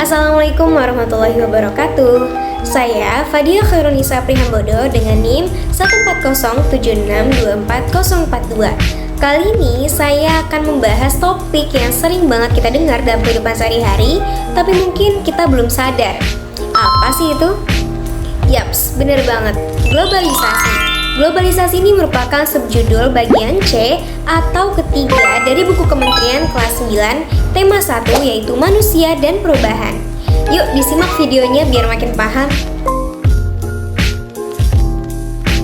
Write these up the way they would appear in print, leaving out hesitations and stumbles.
Assalamualaikum warahmatullahi wabarakatuh. Saya Fadia Khairunisa Prihambodo dengan NIM 14076240042. Kali ini saya akan membahas topik yang sering banget kita dengar dalam kehidupan sehari-hari, tapi mungkin kita belum sadar. Apa sih itu? Yaps, bener banget, globalisasi. Globalisasi ini merupakan subjudul bagian C atau ketiga dari buku Kementerian kelas 9, tema 1 yaitu manusia dan perubahan. Yuk disimak videonya biar makin paham.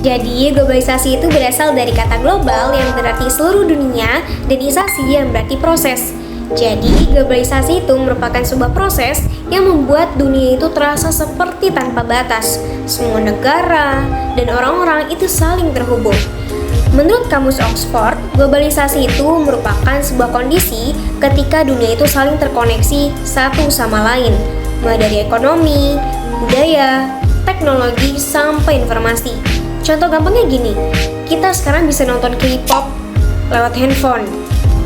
Jadi, globalisasi itu berasal dari kata global yang berarti seluruh dunia dan isasi yang berarti proses. Jadi, globalisasi itu merupakan sebuah proses yang membuat dunia itu terasa seperti tanpa batas. Semua negara dan orang-orang itu saling terhubung. Menurut Kamus Oxford, globalisasi itu merupakan sebuah kondisi ketika dunia itu saling terkoneksi satu sama lain, mulai dari ekonomi, budaya, teknologi, sampai informasi. Contoh gampangnya gini, kita sekarang bisa nonton K-pop lewat handphone,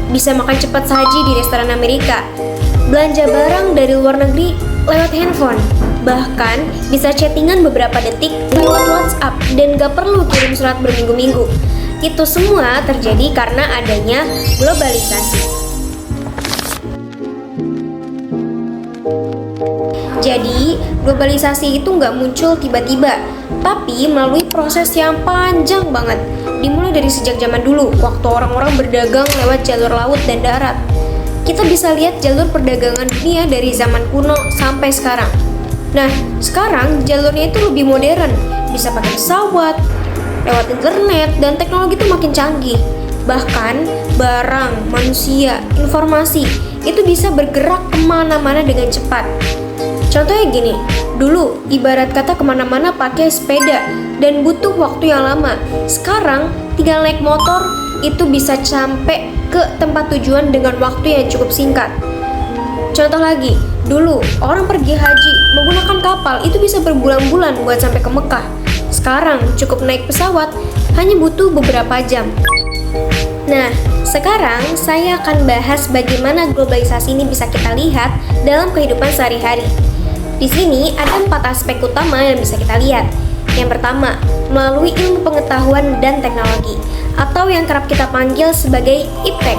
bisa makan cepat saji di restoran Amerika, belanja barang dari luar negeri lewat handphone, bahkan bisa chattingan beberapa detik lewat WhatsApp dan gak perlu kirim surat berminggu-minggu. Itu semua terjadi karena adanya globalisasi. Jadi, globalisasi itu nggak muncul tiba-tiba, tapi melalui proses yang panjang banget. Dimulai dari sejak zaman dulu, waktu orang-orang berdagang lewat jalur laut dan darat. Kita bisa lihat jalur perdagangan dunia dari zaman kuno sampai sekarang. Nah, sekarang jalurnya itu lebih modern, bisa pakai pesawat, lewat internet, dan teknologi itu makin canggih. Bahkan, barang, manusia, informasi, itu bisa bergerak kemana-mana dengan cepat. Contohnya gini, dulu ibarat kata kemana-mana pakai sepeda dan butuh waktu yang lama. Sekarang tinggal naik motor itu bisa sampai ke tempat tujuan dengan waktu yang cukup singkat. Contoh lagi, dulu orang pergi haji menggunakan kapal itu bisa berbulan-bulan buat sampai ke Mekah. Sekarang cukup naik pesawat hanya butuh beberapa jam. Nah, sekarang saya akan bahas bagaimana globalisasi ini bisa kita lihat dalam kehidupan sehari-hari. Di sini ada 4 aspek utama yang bisa kita lihat. Yang pertama, melalui ilmu pengetahuan dan teknologi, atau yang kerap kita panggil sebagai iptek.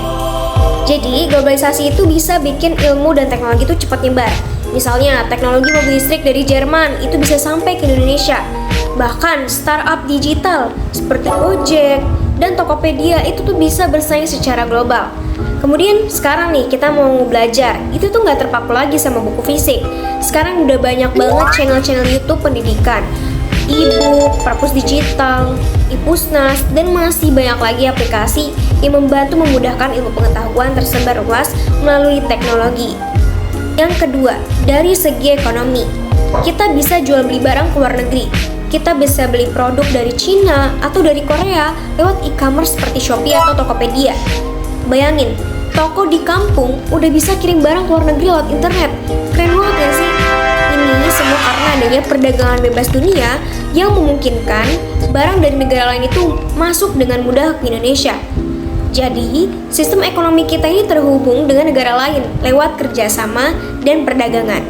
Jadi, globalisasi itu bisa bikin ilmu dan teknologi itu cepat nyebar. Misalnya, teknologi mobil listrik dari Jerman itu bisa sampai ke Indonesia. Bahkan, startup digital seperti Gojek dan Tokopedia itu tuh bisa bersaing secara global. Kemudian sekarang nih kita mau belajar, itu tuh nggak terpaku lagi sama buku fisik. Sekarang udah banyak banget channel-channel YouTube pendidikan, e-book, perpus digital, e-pusnas, dan masih banyak lagi aplikasi yang membantu memudahkan ilmu pengetahuan tersebar luas melalui teknologi. Yang kedua, dari segi ekonomi, kita bisa jual beli barang ke luar negeri. Kita bisa beli produk dari Cina atau dari Korea lewat e-commerce seperti Shopee atau Tokopedia. Bayangin, toko di kampung udah bisa kirim barang ke luar negeri lewat internet. Keren banget ya sih? Ini semua karena adanya perdagangan bebas dunia yang memungkinkan barang dari negara lain itu masuk dengan mudah ke Indonesia. Jadi, sistem ekonomi kita ini terhubung dengan negara lain lewat kerjasama dan perdagangan.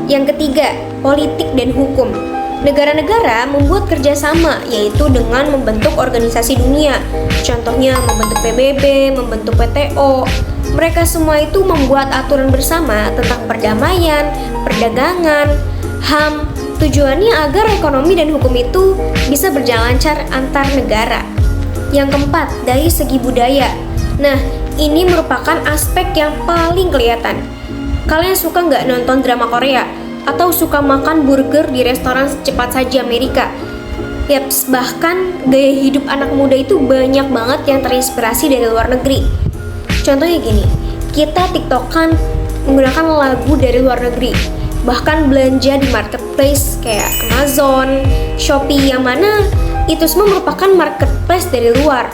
Yang ketiga, politik dan hukum. Negara-negara membuat kerjasama, yaitu dengan membentuk organisasi dunia. Contohnya membentuk PBB, membentuk WTO. Mereka semua itu membuat aturan bersama tentang perdamaian, perdagangan, HAM. Tujuannya agar ekonomi dan hukum itu bisa berjalan lancar antar negara. Yang keempat, dari segi budaya. Nah, ini merupakan aspek yang paling kelihatan. Kalian suka nggak nonton drama Korea? Atau suka makan burger di restoran cepat saji Amerika? Yaps, bahkan gaya hidup anak muda itu banyak banget yang terinspirasi dari luar negeri. Contohnya gini, kita tiktokan menggunakan lagu dari luar negeri, bahkan belanja di marketplace kayak Amazon, Shopee, yang mana itu semua merupakan marketplace dari luar.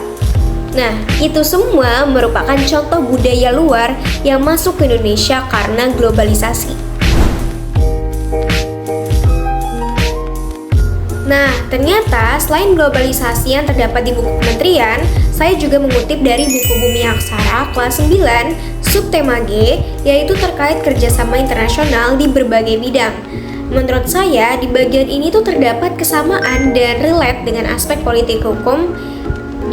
Nah, itu semua merupakan contoh budaya luar yang masuk ke Indonesia karena globalisasi. Nah, ternyata selain globalisasi yang terdapat di buku kementerian, saya juga mengutip dari buku Bumi Aksara kelas 9, subtema G, yaitu terkait kerjasama internasional di berbagai bidang. Menurut saya, di bagian ini tuh terdapat kesamaan dan relate dengan aspek politik hukum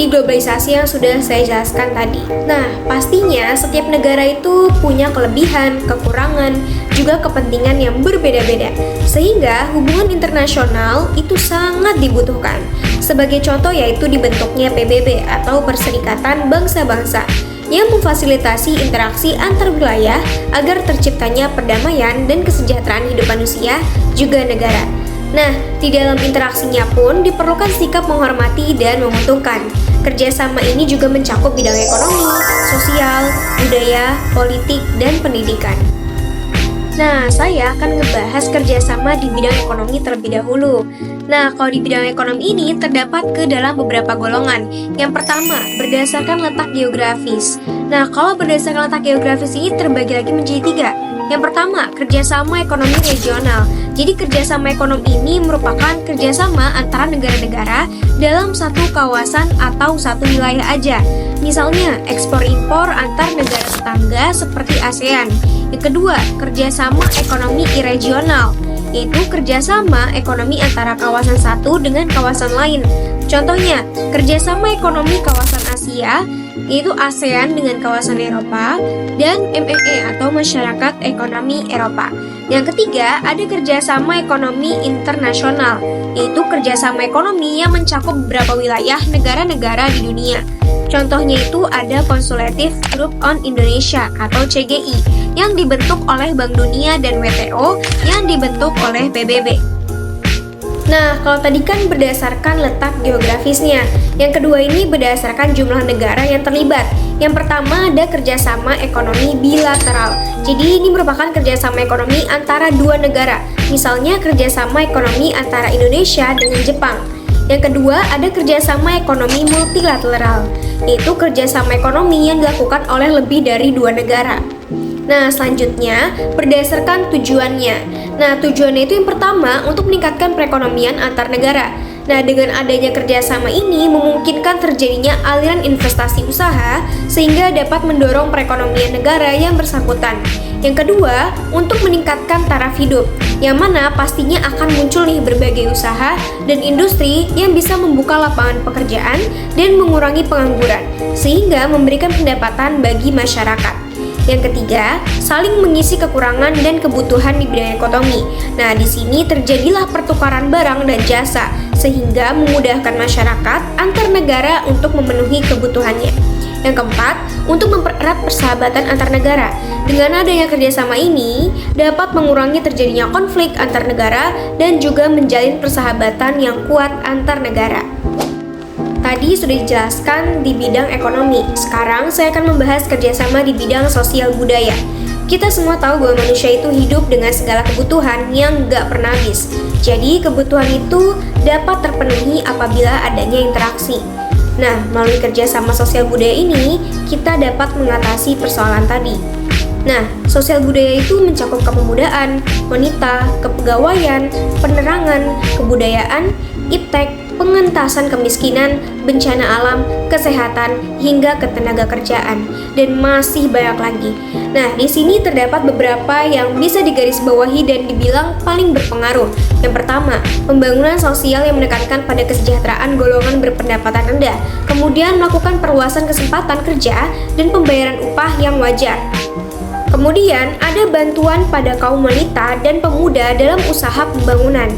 di globalisasi yang sudah saya jelaskan tadi. Nah, pastinya setiap negara itu punya kelebihan, kekurangan, juga kepentingan yang berbeda-beda, sehingga hubungan internasional itu sangat dibutuhkan. Sebagai contoh yaitu dibentuknya PBB atau Perserikatan Bangsa-Bangsa yang memfasilitasi interaksi antar wilayah agar terciptanya perdamaian dan kesejahteraan hidup manusia juga negara. Nah, di dalam interaksinya pun diperlukan sikap menghormati dan menguntungkan. Kerjasama ini juga mencakup bidang ekonomi, sosial, budaya, politik, dan pendidikan. Nah, saya akan ngebahas kerjasama di bidang ekonomi terlebih dahulu. Nah, kalau di bidang ekonomi ini terdapat ke dalam beberapa golongan. Yang pertama, berdasarkan letak geografis. Nah, kalau berdasarkan letak geografis ini terbagi lagi menjadi 3. Yang pertama, kerjasama ekonomi regional. Jadi kerjasama ekonomi ini merupakan kerjasama antara negara-negara dalam satu kawasan atau satu wilayah aja. Misalnya, ekspor-impor antar negara tetangga seperti ASEAN. Yang kedua, kerjasama ekonomi regional, yaitu kerjasama ekonomi antara kawasan satu dengan kawasan lain. Contohnya, kerjasama ekonomi kawasan Asia, yaitu ASEAN dengan kawasan Eropa, dan MNE atau Masyarakat Ekonomi Eropa. Yang ketiga, ada kerjasama ekonomi internasional, yaitu kerjasama ekonomi yang mencakup beberapa wilayah negara-negara di dunia. Contohnya itu ada Consultative Group on Indonesia atau CGI yang dibentuk oleh Bank Dunia dan WTO yang dibentuk oleh PBB. Nah, kalau tadi kan berdasarkan letak geografisnya. Yang kedua ini berdasarkan jumlah negara yang terlibat. Yang pertama ada kerjasama ekonomi bilateral. Jadi ini merupakan kerjasama ekonomi antara dua negara. Misalnya kerjasama ekonomi antara Indonesia dengan Jepang. Yang kedua ada kerjasama ekonomi multilateral, yaitu kerjasama ekonomi yang dilakukan oleh lebih dari dua negara. Nah, selanjutnya berdasarkan tujuannya. Nah, tujuannya itu yang pertama untuk meningkatkan perekonomian antar negara. Nah, dengan adanya kerjasama ini memungkinkan terjadinya aliran investasi usaha sehingga dapat mendorong perekonomian negara yang bersangkutan. Yang kedua, untuk meningkatkan taraf hidup, yang mana pastinya akan muncul nih berbagai usaha dan industri yang bisa membuka lapangan pekerjaan dan mengurangi pengangguran, sehingga memberikan pendapatan bagi masyarakat. Yang ketiga, saling mengisi kekurangan dan kebutuhan di bidang ekonomi. Nah, di sini terjadilah pertukaran barang dan jasa, sehingga memudahkan masyarakat antar negara untuk memenuhi kebutuhannya. Yang keempat, untuk mempererat persahabatan antar negara. Dengan adanya kerjasama ini, dapat mengurangi terjadinya konflik antar negara dan juga menjalin persahabatan yang kuat antar negara. Tadi sudah dijelaskan di bidang ekonomi. Sekarang saya akan membahas kerjasama di bidang sosial budaya. Kita semua tahu bahwa manusia itu hidup dengan segala kebutuhan yang gak pernah habis. Jadi kebutuhan itu dapat terpenuhi apabila adanya interaksi. Nah, melalui kerjasama sosial budaya ini, kita dapat mengatasi persoalan tadi. Nah, sosial budaya itu mencakup kepemudaan, wanita, kepegawaian, penerangan, kebudayaan, iptek, pengentasan kemiskinan, bencana alam, kesehatan, hingga ketenaga kerjaan, dan masih banyak lagi. Nah, di sini terdapat beberapa yang bisa digarisbawahi dan dibilang paling berpengaruh. Yang pertama, pembangunan sosial yang menekankan pada kesejahteraan golongan berpendapatan rendah, kemudian melakukan perluasan kesempatan kerja dan pembayaran upah yang wajar. Kemudian, ada bantuan pada kaum wanita dan pemuda dalam usaha pembangunan.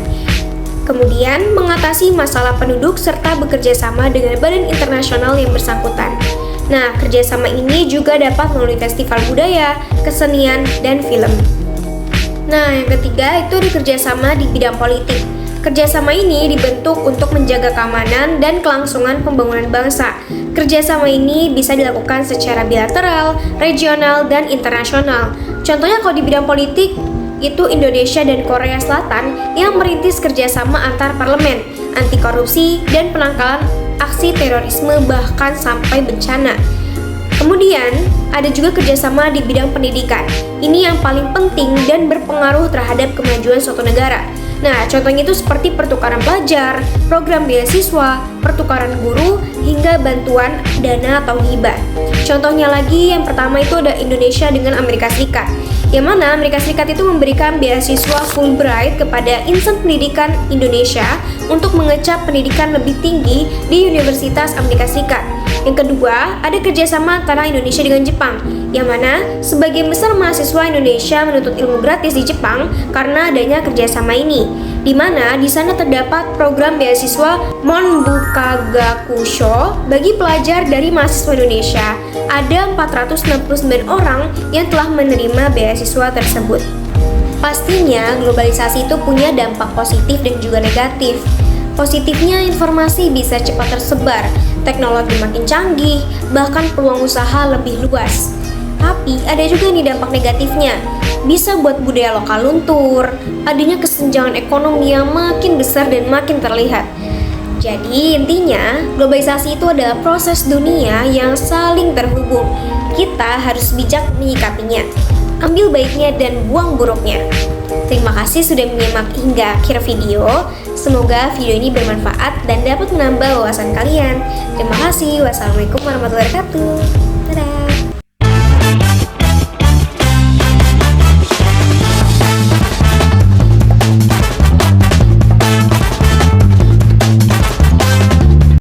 Kemudian, mengatasi masalah penduduk serta bekerja sama dengan badan internasional yang bersangkutan. Nah, kerjasama ini juga dapat melalui festival budaya, kesenian, dan film. Nah, yang ketiga itu kerjasama di bidang politik. Kerjasama ini dibentuk untuk menjaga keamanan dan kelangsungan pembangunan bangsa. Kerjasama ini bisa dilakukan secara bilateral, regional, dan internasional. Contohnya kalau di bidang politik, itu Indonesia dan Korea Selatan yang merintis kerjasama antar parlemen, anti korupsi, dan penangkalan aksi terorisme bahkan sampai bencana. Kemudian, ada juga kerjasama di bidang pendidikan. Ini yang paling penting dan berpengaruh terhadap kemajuan suatu negara. Nah, contohnya itu seperti pertukaran pelajar, program beasiswa, pertukaran guru, hingga bantuan dana atau hibah. Contohnya lagi, yang pertama itu ada Indonesia dengan Amerika Serikat, yang mana Amerika Serikat itu memberikan beasiswa Fulbright kepada insan pendidikan Indonesia untuk mengecap pendidikan lebih tinggi di Universitas Amerika Serikat. Yang kedua, ada kerjasama antara Indonesia dengan Jepang, yang mana sebagian besar mahasiswa Indonesia menuntut ilmu gratis di Jepang karena adanya kerjasama ini, di mana di sana terdapat program beasiswa Monbukagakusho bagi pelajar dari mahasiswa Indonesia. Ada 469 orang yang telah menerima beasiswa tersebut. Pastinya, globalisasi itu punya dampak positif dan juga negatif. Positifnya, informasi bisa cepat tersebar, teknologi makin canggih, bahkan peluang usaha lebih luas. Tapi ada juga nih dampak negatifnya, bisa buat budaya lokal luntur, adanya kesenjangan ekonomi yang makin besar dan makin terlihat. Jadi intinya, globalisasi itu adalah proses dunia yang saling terhubung. Kita harus bijak menyikapinya, ambil baiknya dan buang buruknya. Terima kasih sudah menyimak hingga akhir video. Semoga video ini bermanfaat dan dapat menambah wawasan kalian. Terima kasih. Wassalamualaikum warahmatullahi wabarakatuh.